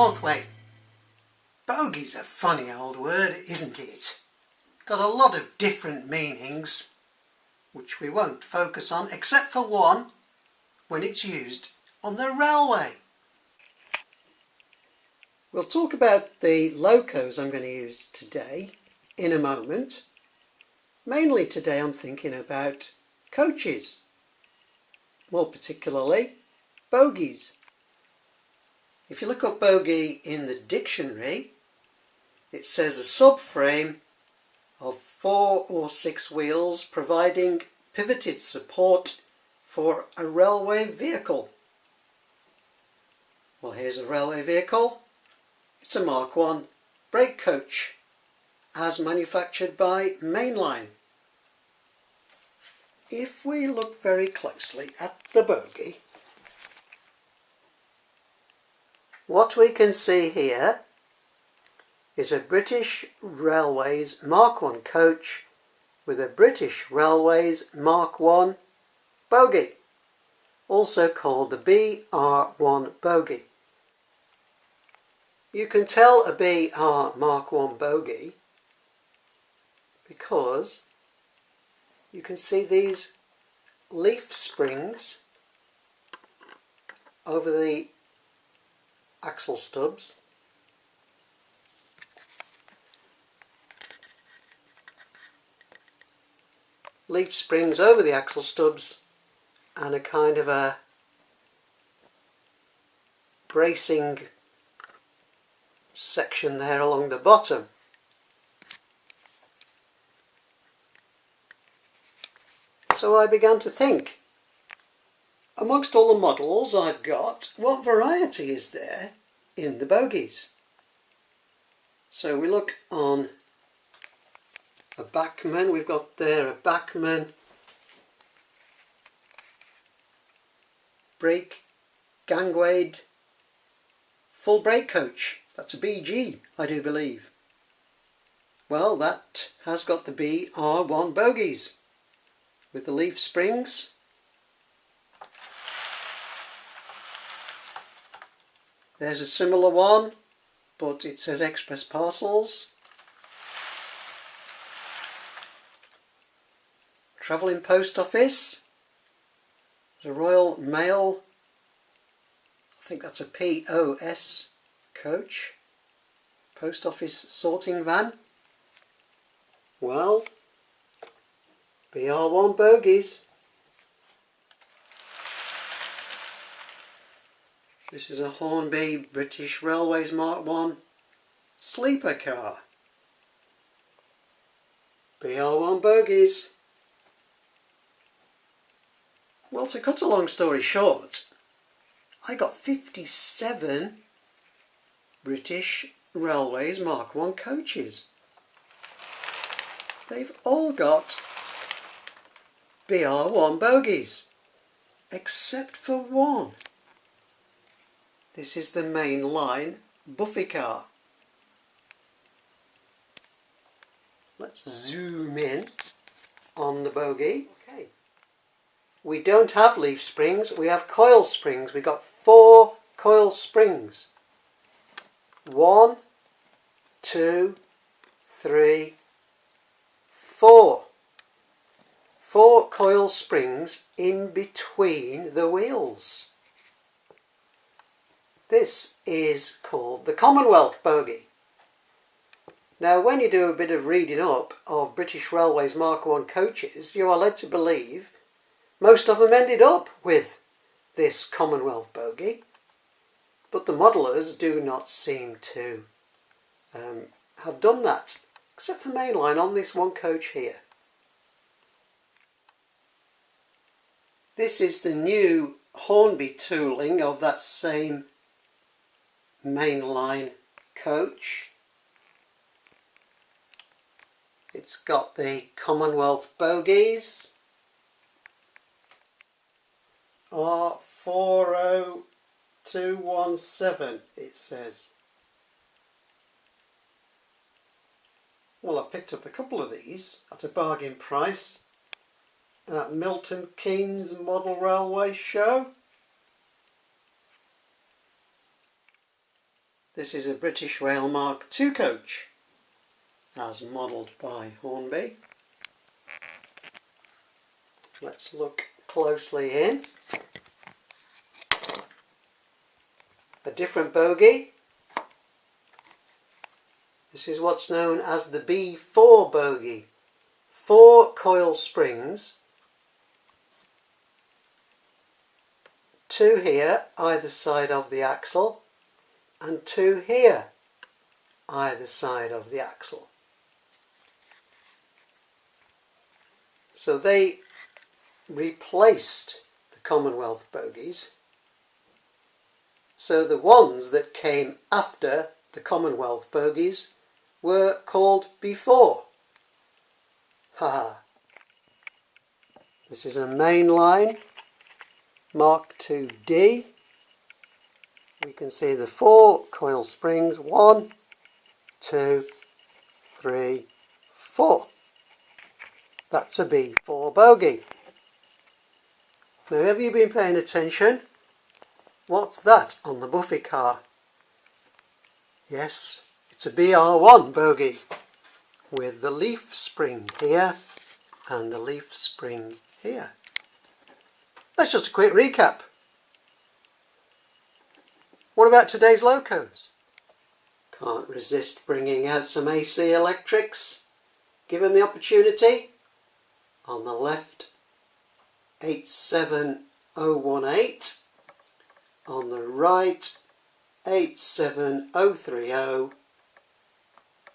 North Way. Bogey's a funny old word, isn't it? Got a lot of different meanings, which we won't focus on, except for one, when it's used on the railway. We'll talk about the locos I'm going to use today in a moment. Mainly today I'm thinking about coaches, more particularly bogies. If you look up bogie in the dictionary, it says a subframe of 4 or 6 wheels providing pivoted support for a railway vehicle. Well, here's a railway vehicle. It's a Mark I brake coach, as manufactured by Mainline. If we look very closely at the bogie, what we can see here is a British Railways Mark I coach with a British Railways Mark I bogie, also called the BR1 bogie. You can tell a BR Mark I bogie because you can see these leaf springs over the axle stubs. Leaf springs over the axle stubs and a kind of a bracing section there along the bottom. So I began to think, amongst all the models I've got, what variety is there in the bogies? So we look on a Bachmann, we've got there a Bachmann brake gangway full brake coach. That's a BG, I do believe. Well, that has got the BR1 bogies with the leaf springs. There's a similar one, but it says express parcels. Travelling post office. The Royal Mail. I think that's a POS coach. Post office sorting van. Well, BR1 bogies. This is a Hornby British Railways Mark I sleeper car. BR1 bogies. Well, to cut a long story short, I got 57 British Railways Mark I coaches. They've all got BR1 bogies, except for one. This is the Mainline Buffy car. Let's zoom in on the bogie. Okay. We don't have leaf springs, we have coil springs. We've got 4 coil springs. 1, 2, 3, 4. 4 coil springs in between the wheels. This is called the Commonwealth bogie. Now, when you do a bit of reading up of British Railways Mark I coaches, you are led to believe most of them ended up with this Commonwealth bogie, but the modellers do not seem to have done that, except for Mainline on this one coach here. This is the new Hornby tooling of that same Mainline coach. It's got the Commonwealth bogies. R40217 it says. Well, I picked up a couple of these at a bargain price at Milton Keynes Model Railway Show. This is a British Rail Mark II coach, as modelled by Hornby. Let's look closely in. A different bogie. This is what's known as the B4 bogie. 4 coil springs, 2 here either side of the axle and 2 here either side of the axle. So they replaced the Commonwealth bogies. So the ones that came after the Commonwealth bogies were called B4. Haha. This is a mainline Mark IID. We can see the 4 coil springs, 1, 2, 3, 4. That's a B4 bogie. Now, have you been paying attention? What's that on the Buffy car? Yes, it's a BR1 bogie with the leaf spring here and the leaf spring here. That's just a quick recap. What about today's locos? Can't resist bringing out some AC electrics, given the opportunity. On the left, 87018. On the right, 87030.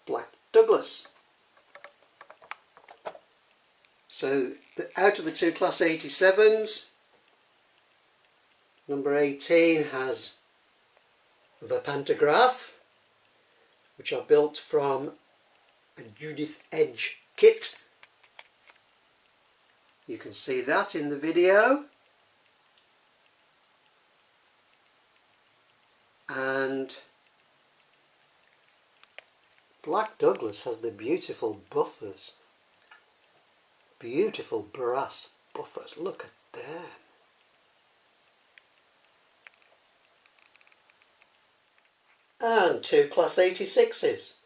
Black Douglas. So out of the 2 Class 87s, number 18 has the pantograph, which are built from a Judith Edge kit. You can see that in the video. And Black Douglas has the beautiful buffers. Beautiful brass buffers. Look at them. And 2 Class 86s.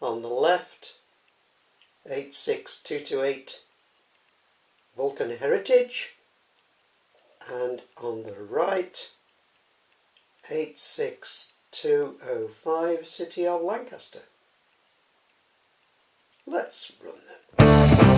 On the left, 86228 Vulcan Heritage, and on the right, 86205 City of Lancaster. Let's run them.